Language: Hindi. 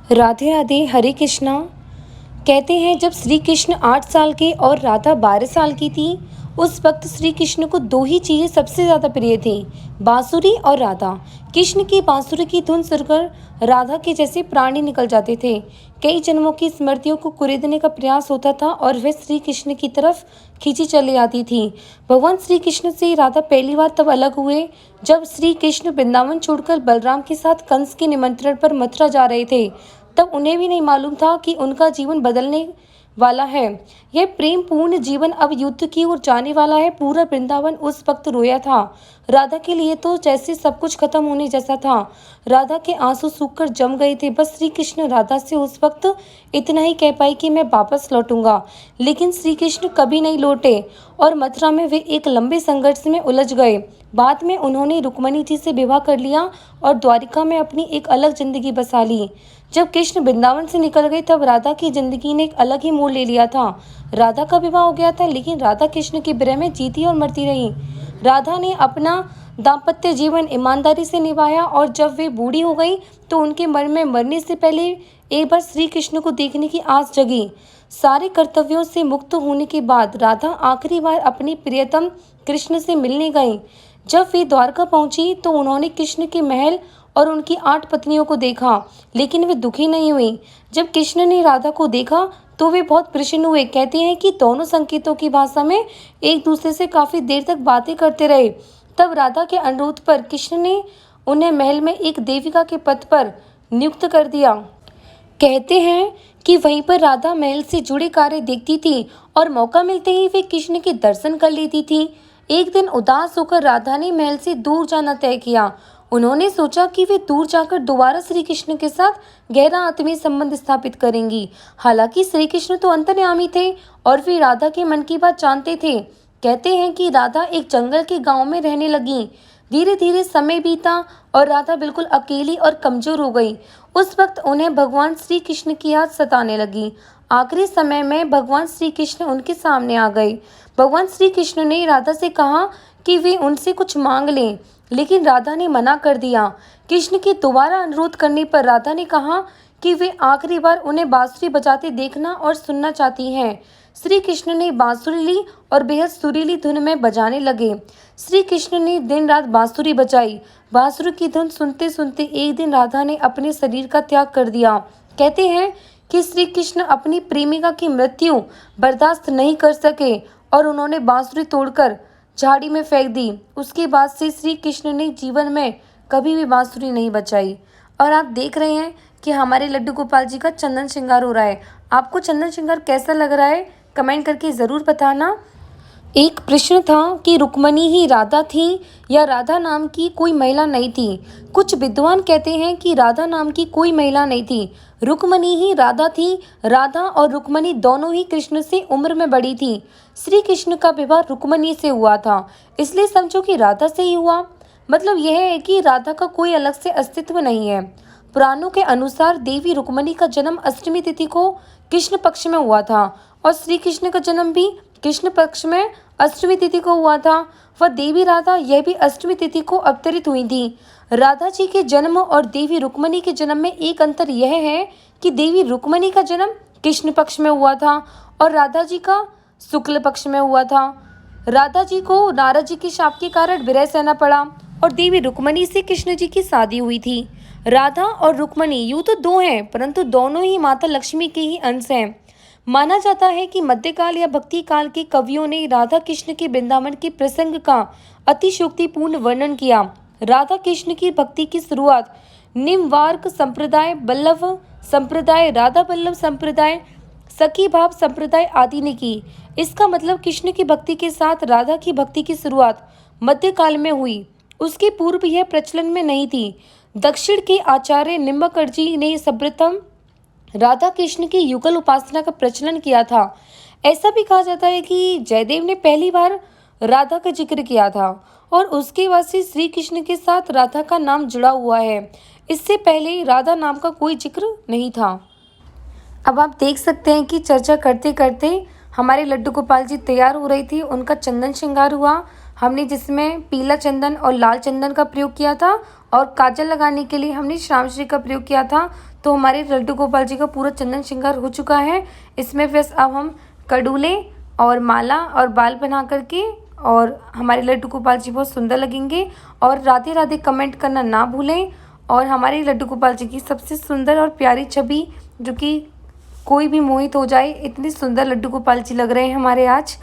राधे राधे, हरे कृष्णा। कहते हैं जब श्री कृष्ण 8 साल के और राधा 12 साल की थी, उस वक्त श्री कृष्ण को दो ही चीज़ें सबसे ज़्यादा प्रिय थी, बांसुरी और राधा। कृष्ण की बांसुरी की धुन सुनकर राधा के जैसे प्राण ही निकल जाते थे। कई जन्मों की स्मृतियों को कुरेदने का प्रयास होता था और वे श्री कृष्ण की तरफ खींची चली आती थी। भगवान श्री कृष्ण से राधा पहली बार तब अलग हुए जब श्री कृष्ण वृंदावन छोड़कर बलराम के साथ कंस के निमंत्रण पर मथुरा जा रहे थे। तब उन्हें भी नहीं मालूम था कि उनका जीवन बदलने वाला है। यह प्रेम पूर्ण जीवन अब युद्ध की ओर जाने वाला है। पूरा वृंदावन उस वक्त रोया था। राधा के लिए तो जैसे सब कुछ खत्म होने जैसा था। राधा के आंसू सूखकर जम गए थे। बस श्री कृष्ण राधा से उस वक्त इतना ही कह पाई कि मैं वापस लौटूंगा, लेकिन श्री कृष्ण कभी नहीं लौटे और मथुरा में वे एक लंबे संघर्ष में उलझ गए। बाद में उन्होंने रुक्मणी जी से विवाह कर लिया और द्वारिका में अपनी एक अलग जिंदगी बसा ली। जब कृष्ण वृंदावन से निकल गए तब राधा की जिंदगी ने एक अलग ही मोड़ ले लिया था। राधा का विवाह हो गया था, लेकिन राधा कृष्ण के विरह में जीती और मरती रही। राधा ने अपना दाम्पत्य जीवन ईमानदारी से निभाया और जब वे बूढ़ी हो गई तो उनके मन में मरने से पहले एक बार श्री कृष्ण को देखने की आस जगी। सारे कर्तव्यों से मुक्त होने के बाद राधा आखिरी बार अपनी प्रियतम कृष्ण से मिलने गई। जब वे द्वारका पहुंची तो उन्होंने कृष्ण के महल और उनकी 8 पत्नियों को देखा, लेकिन वे दुखी नहीं हुई। जब कृष्ण ने राधा को देखा तो वे बहुत प्रसन्न हुए। कहते हैं कि दोनों संकेतों की भाषा में एक दूसरे से काफी देर तक बातें करते रहे। तब राधा के अनुरोध पर कृष्ण ने उन्हें महल में एक देविका के पद पर नियुक्त कर दिया। कहते हैं कि वहीं पर राधा महल से जुड़े कार्य देखती थी और मौका मिलते ही वे कृष्ण के दर्शन कर लेती थी। एक दिन उदास होकर राधा ने महल से दूर जाना तय किया। उन्होंने सोचा कि वे दूर जाकर दोबारा श्री कृष्ण के साथ गहरा आत्मीय संबंध स्थापित करेंगी। हालांकि श्री कृष्ण तो अंतर्यामी थे और वे राधा के मन की बात जानते थे। कहते हैं कि राधा एक जंगल के गांव में रहने लगी। धीरे धीरे समय बीता और राधा बिल्कुल अकेली और कमजोर हो गई। उस वक्त उन्हें भगवान श्री कृष्ण की याद सताने लगी। आखिरी समय में भगवान श्री कृष्ण उनके सामने आ गए। भगवान श्री कृष्ण ने राधा से कहा कि वे उनसे कुछ मांग लें, लेकिन राधा ने मना कर दिया। कृष्ण के दोबारा अनुरोध करने पर राधा ने कहा कि वे आखिरी बार उन्हें बांसुरी बजाते देखना और सुनना चाहती हैं। श्री कृष्ण ने बांसुरी ली और बेहद सुरीली धुन में बजाने लगे। श्री कृष्ण ने दिन रात बांसुरी बजाई। बांसुरी की धुन सुनते सुनते एक दिन राधा ने अपने शरीर का त्याग कर दिया। कहते हैं कि श्री कृष्ण अपनी प्रेमिका की मृत्यु बर्दाश्त नहीं कर सके और उन्होंने बांसुरी तोड़कर झाड़ी में फेंक दी। उसके बाद से श्री कृष्ण ने जीवन में कभी भी बांसुरी नहीं बजाई। और आप देख रहे हैं कि हमारे लड्डू गोपाल जी का चंदन श्रृंगार हो रहा है। आपको चंदन श्रृंगार कैसा लग रहा है, कमेंट करके ज़रूर बताना। एक प्रश्न था कि रुक्मणी ही राधा थी या राधा नाम की कोई महिला नहीं थी। कुछ विद्वान कहते हैं कि राधा नाम की कोई महिला नहीं थी, रुक्मणी ही राधा थी। राधा और रुक्मणी दोनों ही कृष्ण से उम्र में बड़ी थी। श्री कृष्ण का विवाह रुक्मणी से हुआ था, इसलिए समझो कि राधा से ही हुआ। मतलब यह है कि राधा का कोई अलग से अस्तित्व नहीं है। पुराणों के अनुसार देवी रुक्मणी का जन्म अष्टमी तिथि को कृष्ण पक्ष में हुआ था और श्री कृष्ण का जन्म भी कृष्ण पक्ष में अष्टमी तिथि को हुआ था। वह देवी राधा यह भी अष्टमी तिथि को अवतरित हुई थी। राधा जी के जन्म और देवी रुक्मणी के जन्म में एक अंतर यह है कि देवी रुक्मणी का जन्म कृष्ण पक्ष में हुआ था और राधा जी का शुक्ल पक्ष में हुआ था। राधा जी को नारद जी के शाप के कारण विरह सहना पड़ा और देवी रुक्मणी से कृष्ण जी की शादी हुई थी। राधा और रुक्मणी यूं तो दो हैं, परंतु दोनों ही माता लक्ष्मी के ही अंश हैं। माना जाता है कि मध्यकाल या भक्ति काल के कवियों ने राधा कृष्ण के वृंदावन के प्रसंग का अतिशयोक्तिपूर्ण वर्णन किया। राधा कृष्ण की भक्ति की शुरुआत निम्बार्क संप्रदाय, बल्लभ संप्रदाय, राधा बल्लभ संप्रदाय, सखी भाव संप्रदाय आदि ने की। इसका मतलब कृष्ण की भक्ति के साथ राधा की भक्ति की शुरुआत मध्यकाल में हुई। उसके पूर्व यह प्रचलन में नहीं थी। दक्षिण के आचार्य निम्बाकर्जी ने सर्वप्रथम राधा कृष्ण की युगल उपासना का प्रचलन किया था। ऐसा भी कहा जाता है कि जयदेव ने पहली बार राधा का जिक्र किया था और उसके बाद से श्री कृष्ण के साथ राधा का नाम जुड़ा हुआ है। इससे पहले राधा नाम का कोई जिक्र नहीं था। अब आप देख सकते हैं कि चर्चा करते करते हमारे लड्डू गोपाल जी तैयार हो रही थी। उनका चंदन श्रृंगार हुआ। हमने जिसमें पीला चंदन और लाल चंदन का प्रयोग किया था और काजल लगाने के लिए हमने श्याम श्री का प्रयोग किया था। तो हमारे लड्डू गोपाल जी का पूरा चंदन श्रृंगार हो चुका है। इसमें बस अब हम कड़ूले और माला और बाल बना करके और हमारे लड्डू गोपाल जी बहुत सुंदर लगेंगे। और राधे राधे कमेंट करना ना भूलें। और हमारे लड्डू गोपाल जी की सबसे सुंदर और प्यारी छवि, जो कि कोई भी मोहित हो जाए, इतने सुंदर लड्डू गोपाल जी लग रहे हैं हमारे आज।